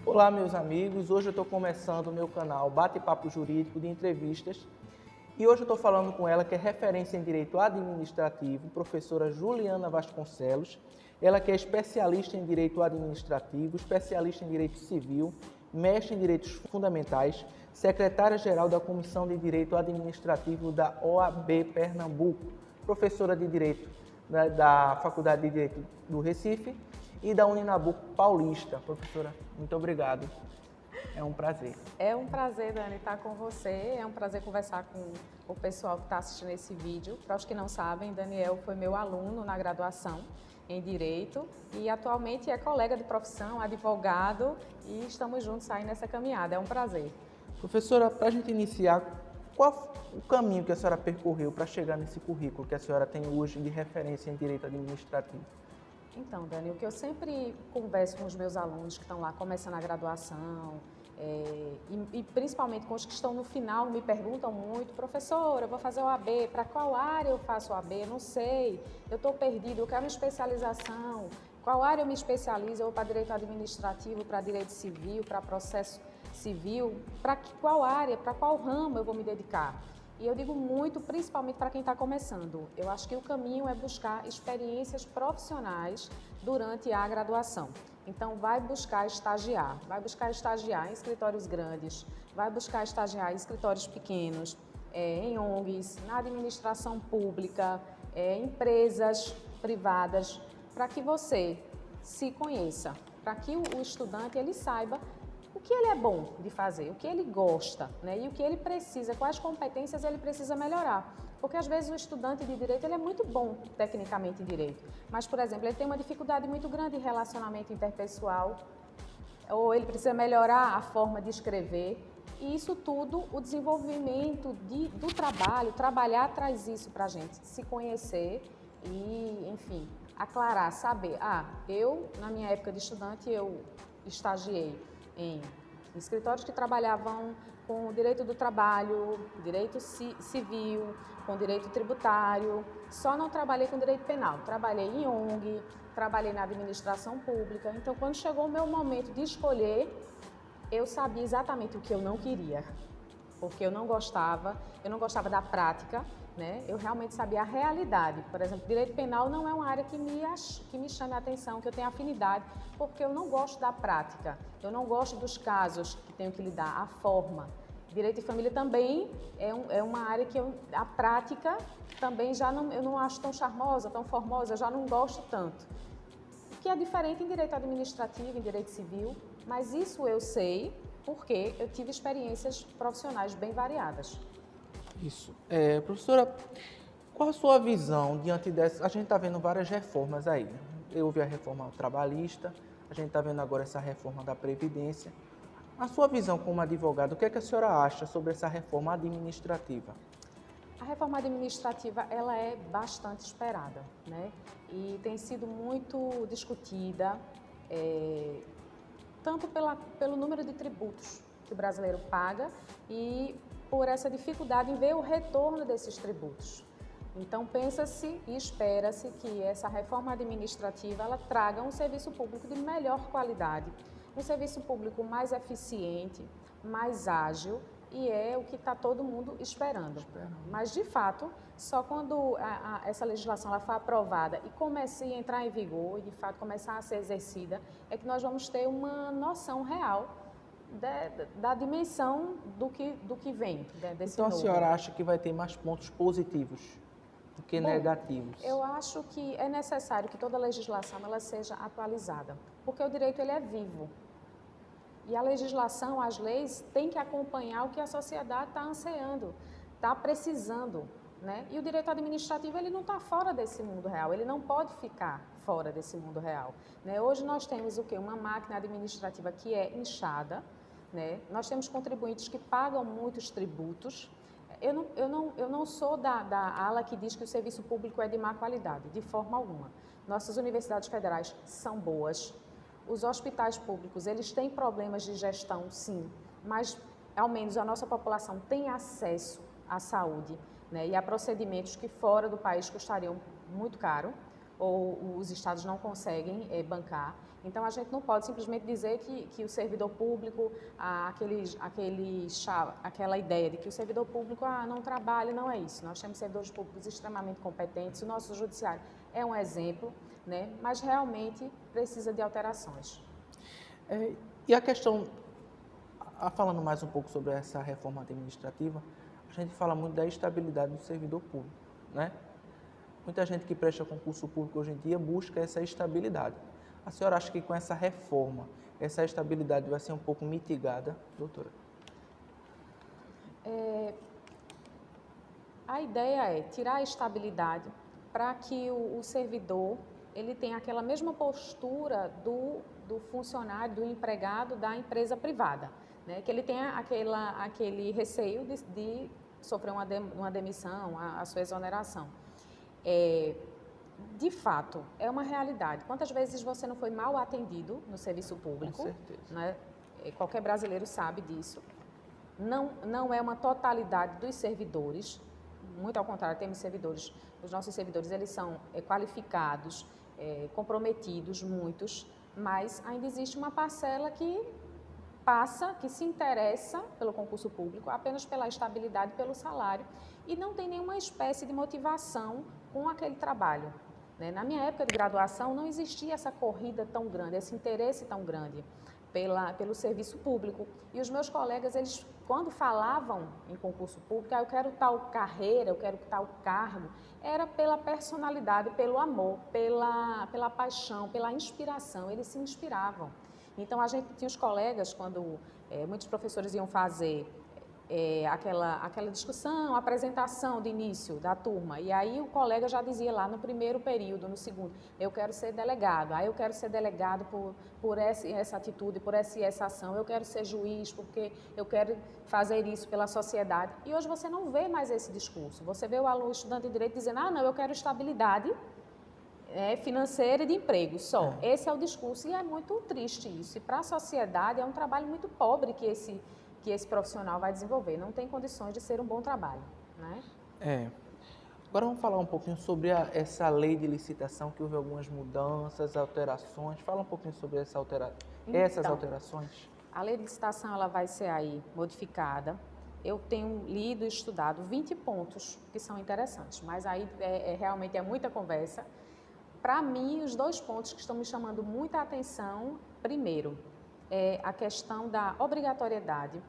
Olá, meus amigos. Hoje eu estou começando o meu canal Bate-Papo Jurídico de Entrevistas e hoje eu estou falando com ela, que é referência em Direito Administrativo, professora Juliana Vasconcelos. Ela que é especialista em Direito Administrativo, especialista em Direito Civil, mestre em Direitos Fundamentais, secretária-geral da Comissão de Direito Administrativo da OAB Pernambuco, professora de Direito da Faculdade de Direito do Recife e da Uninabuco Paulista. Professora, muito obrigado. É um prazer. É um prazer, Dani, estar com você. É um prazer conversar com o pessoal que está assistindo esse vídeo. Para os que não sabem, Daniel foi meu aluno na graduação em Direito e atualmente é colega de profissão, advogado, e estamos juntos aí nessa caminhada. É um prazer. Professora, para a gente iniciar, qual o caminho que a senhora percorreu para chegar nesse currículo que a senhora tem hoje de referência em Direito Administrativo? Então, Dani, o que eu sempre converso com os meus alunos que estão lá começando a graduação, e principalmente com os que estão no final, me perguntam muito: professora, eu vou fazer OAB, para qual área eu faço OAB? Eu não sei, eu estou perdido, eu quero uma especialização, qual área eu me especializo? Eu vou para Direito Administrativo, para Direito Civil, para Processo Civil, para qual área, para qual ramo eu vou me dedicar? E eu digo muito, principalmente para quem está começando. Eu acho que o caminho é buscar experiências profissionais durante a graduação. Então, vai buscar estagiar em escritórios grandes, vai buscar estagiar em escritórios pequenos, em ONGs, na administração pública, empresas privadas, para que você se conheça, para que o estudante ele saiba o que ele é bom de fazer, o que ele gosta, né? E o que ele precisa, quais competências ele precisa melhorar. Porque às vezes o estudante de Direito ele é muito bom tecnicamente em Direito, mas, por exemplo, ele tem uma dificuldade muito grande em relacionamento interpessoal, ou ele precisa melhorar a forma de escrever. E isso tudo, o desenvolvimento do trabalho, trabalhar traz isso para a gente, se conhecer e, enfim, aclarar, saber. Eu, na minha época de estudante, eu estagiei em escritórios que trabalhavam com direito do trabalho, direito civil, com direito tributário. Só não trabalhei com direito penal. Trabalhei em ONG, trabalhei na administração pública. Então, quando chegou o meu momento de escolher, eu sabia exatamente o que eu não queria, porque eu não gostava da prática, né? Eu realmente sabia a realidade. Por exemplo, direito penal não é uma área que me chame a atenção, que eu tenha afinidade, porque eu não gosto da prática, eu não gosto dos casos que tenho que lidar, a forma. Direito de família também é uma área que a prática também eu não acho tão charmosa, tão formosa, eu já não gosto tanto. O que é diferente em direito administrativo, em direito civil, mas isso eu sei porque eu tive experiências profissionais bem variadas. Isso. Professora, qual a sua visão diante dessa? A gente está vendo várias reformas aí. Houve a reforma trabalhista, a gente está vendo agora essa reforma da Previdência. A sua visão como advogado, o que é que a senhora acha sobre essa reforma administrativa? A reforma administrativa ela é bastante esperada, né? E tem sido muito discutida, tanto pelo número de tributos que o brasileiro paga e por essa dificuldade em ver o retorno desses tributos. Então, pensa-se e espera-se que essa reforma administrativa ela traga um serviço público de melhor qualidade, um serviço público mais eficiente, mais ágil, e é o que está todo mundo esperando. Mas, de fato, só quando essa legislação ela for aprovada e comece a entrar em vigor e, de fato, começar a ser exercida, é que nós vamos ter uma noção real da dimensão do que vem desse Então, a novo. senhora acha que vai ter mais pontos positivos do que negativos? Eu acho que é necessário que toda legislação ela seja atualizada, porque o direito ele é vivo. E a legislação, as leis, têm que acompanhar o que a sociedade está ansiando, está precisando, né? E o direito administrativo ele não está fora desse mundo real, ele não pode ficar fora desse mundo real, né? Hoje nós temos o quê? Uma máquina administrativa que é inchada, né? Nós temos contribuintes que pagam muitos tributos. Eu não sou da ala que diz que o serviço público é de má qualidade, de forma alguma. Nossas universidades federais são boas. Os hospitais públicos, eles têm problemas de gestão, sim, mas ao menos a nossa população tem acesso à saúde, né, e a procedimentos que fora do país custariam muito caro. ou os estados não conseguem bancar. Então, a gente não pode simplesmente dizer que o servidor público, aquela ideia de que o servidor público não trabalha, não é isso. Nós temos servidores públicos extremamente competentes, o nosso judiciário é um exemplo, né? Mas realmente precisa de alterações. E a questão, falando mais um pouco sobre essa reforma administrativa, a gente fala muito da estabilidade do servidor público, né? Muita gente que presta concurso público hoje em dia busca essa estabilidade. A senhora acha que com essa reforma, essa estabilidade vai ser um pouco mitigada, doutora? A ideia é tirar a estabilidade para que o servidor ele tenha aquela mesma postura do funcionário, do empregado da empresa privada, né? Que ele tenha aquele receio de sofrer uma demissão, a sua exoneração. De fato, é uma realidade. Quantas vezes você não foi mal atendido no serviço público? Com certeza. Né? Qualquer brasileiro sabe disso. Não é uma totalidade dos servidores, muito ao contrário, temos servidores, os nossos servidores eles são qualificados, comprometidos, muitos, mas ainda existe uma parcela que se interessa pelo concurso público apenas pela estabilidade, pelo salário, e não tem nenhuma espécie de motivação com aquele trabalho. Né? Na minha época de graduação não existia essa corrida tão grande, esse interesse tão grande pelo serviço público. E os meus colegas, eles, quando falavam em concurso público, eu quero tal carreira, eu quero tal cargo, era pela personalidade, pelo amor, pela paixão, pela inspiração, eles se inspiravam. Então, a gente tinha os colegas, quando muitos professores iam fazer aquela discussão, apresentação de início da turma, e aí o colega já dizia lá no primeiro período, no segundo, eu quero ser delegado, eu quero ser delegado por essa atitude, por essa ação, eu quero ser juiz porque eu quero fazer isso pela sociedade. E hoje você não vê mais esse discurso, você vê o aluno estudante de direito dizendo, não, eu quero estabilidade financeira e de emprego só. Esse é o discurso e é muito triste isso. E para a sociedade é um trabalho muito pobre que esse profissional vai desenvolver. Não tem condições de ser um bom trabalho, né? Agora vamos falar um pouquinho sobre essa lei de licitação, que houve algumas mudanças, alterações. Fala um pouquinho sobre essas alterações. A lei de licitação ela vai ser aí modificada. Eu tenho lido e estudado 20 pontos que são interessantes, mas aí realmente é muita conversa. Para mim, os 2 pontos que estão me chamando muita atenção, primeiro, é a questão da obrigatoriedade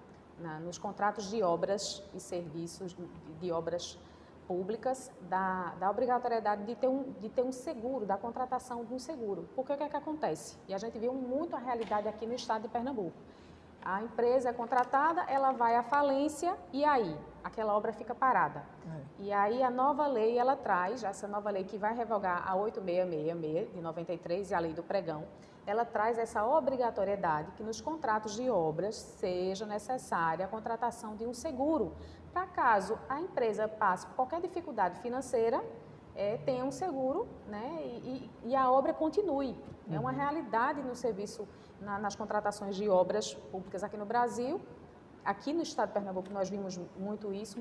nos contratos de obras e serviços, de obras públicas, da obrigatoriedade de ter um seguro, da contratação de um seguro. Porque o que é que acontece? E a gente viu muito a realidade aqui no estado de Pernambuco. A empresa é contratada, ela vai à falência e aí aquela obra fica parada. E aí a nova lei, ela traz, essa nova lei que vai revogar a 8666 de 93 e a lei do pregão, ela traz essa obrigatoriedade que nos contratos de obras seja necessária a contratação de um seguro, para caso a empresa passe por qualquer dificuldade financeira, tenha um seguro, né, e a obra continue. É uma realidade no serviço, nas contratações de obras públicas aqui no Brasil. Aqui no estado de Pernambuco nós vimos muito isso,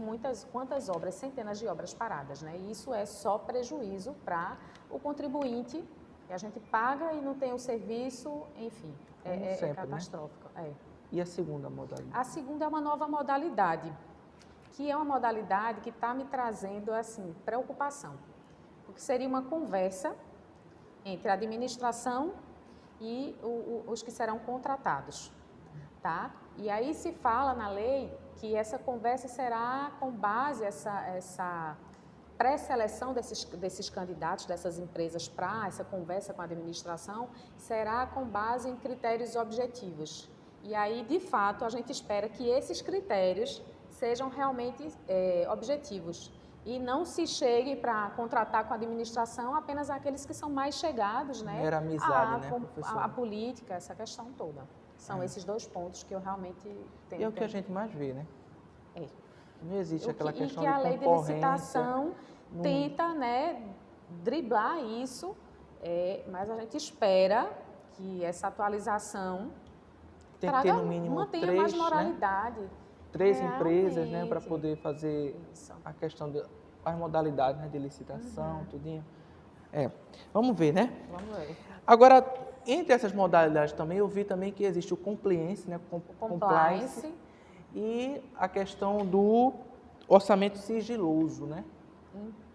quantas obras, centenas de obras paradas, né? E isso é só prejuízo para o contribuinte, que a gente paga e não tem o serviço, enfim, sempre, catastrófico. Né? E a segunda modalidade? A segunda é uma nova modalidade, que é uma modalidade que está me trazendo, assim, preocupação, porque seria uma conversa entre a administração e os que serão contratados, tá? E aí se fala na lei que essa conversa será com base, essa pré-seleção desses candidatos, dessas empresas para essa conversa com a administração, será com base em critérios objetivos. E aí, de fato, a gente espera que esses critérios sejam realmente objetivos. E não se chegue para contratar com a administração apenas aqueles que são mais chegados, né? Era amizade, né, a política, essa questão toda. São esses 2 pontos que eu realmente tenho. E é o que a gente mais vê, né? Não existe aquela questão de concorrência. E que a lei de licitação tenta, né, driblar isso, mas a gente espera que essa atualização tem que ter no mínimo mantenha 3, mais moralidade. Né? 3 empresas, né, para poder fazer a questão das modalidades, né, de licitação, tudinho. Vamos ver, né? Vamos ver. Agora, entre essas modalidades também, eu vi também que existe o compliance, né? Compliance. E a questão do orçamento sigiloso, né?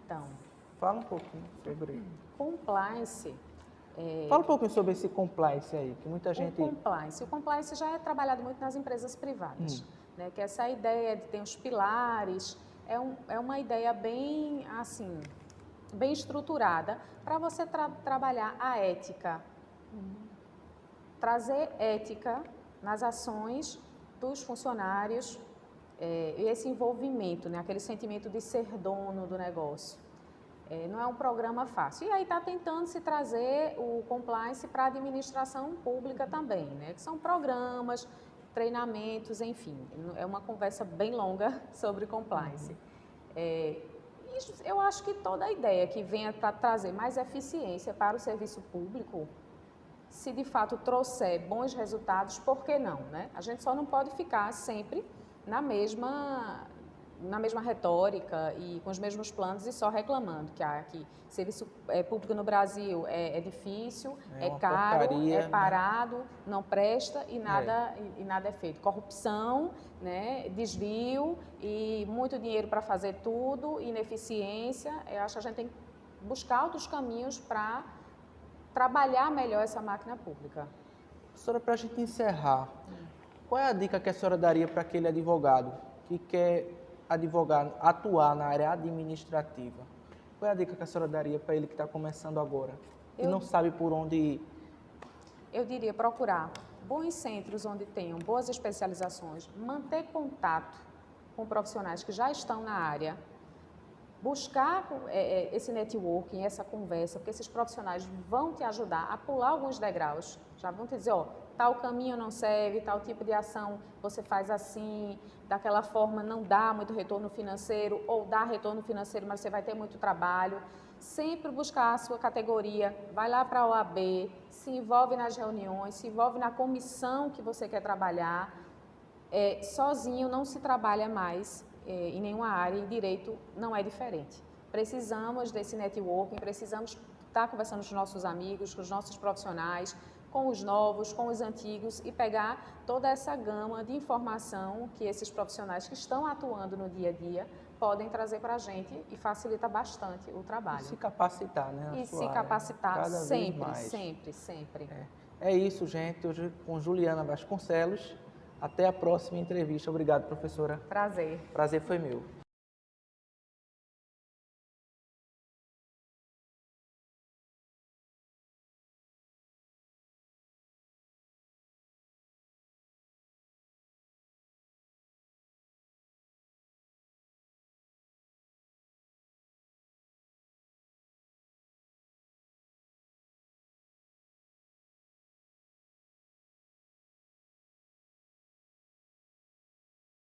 Então, Fala um pouquinho sobre... compliance... Fala um pouquinho sobre esse compliance aí, que muita gente... O compliance já é trabalhado muito nas empresas privadas, né? Que essa ideia de ter os pilares é uma ideia bem, assim, bem estruturada para você trabalhar a ética, trazer ética nas ações dos funcionários e esse envolvimento, né? Aquele sentimento de ser dono do negócio. Não é um programa fácil. E aí está tentando se trazer o compliance para a administração pública também, né? Que são programas, treinamentos, enfim. É uma conversa bem longa sobre compliance. Eu acho que toda a ideia que venha para trazer mais eficiência para o serviço público, se de fato trouxer bons resultados, por que não, né? A gente só não pode ficar sempre na mesma retórica e com os mesmos planos e só reclamando que serviço público no Brasil é difícil, é caro, porcaria, é parado, não presta e nada é feito. Corrupção, né, desvio e muito dinheiro para fazer tudo, ineficiência. Eu acho que a gente tem que buscar outros caminhos para trabalhar melhor essa máquina pública. Professora, para a gente encerrar, qual é a dica que a senhora daria para aquele advogado que quer atuar na área administrativa? Qual é a dica que a senhora daria para ele que está começando agora e não sabe por onde ir? Eu diria procurar bons centros onde tenham boas especializações, manter contato com profissionais que já estão na área, buscar esse networking, essa conversa, porque esses profissionais vão te ajudar a pular alguns degraus, já vão te dizer, tal caminho não serve, tal tipo de ação você faz assim, daquela forma não dá muito retorno financeiro, ou dá retorno financeiro, mas você vai ter muito trabalho. Sempre buscar a sua categoria, vai lá para a OAB, se envolve nas reuniões, se envolve na comissão que você quer trabalhar. Sozinho não se trabalha mais em nenhuma área, e direito não é diferente. Precisamos desse networking, precisamos estar conversando com os nossos amigos, com os nossos profissionais, com os novos, com os antigos e pegar toda essa gama de informação que esses profissionais que estão atuando no dia a dia podem trazer para a gente e facilita bastante o trabalho. E se capacitar, né? E se capacitar cada sempre, vez mais. sempre. É isso, gente. Hoje com Juliana Vasconcelos. Até a próxima entrevista. Obrigado, professora. Prazer. Prazer foi meu.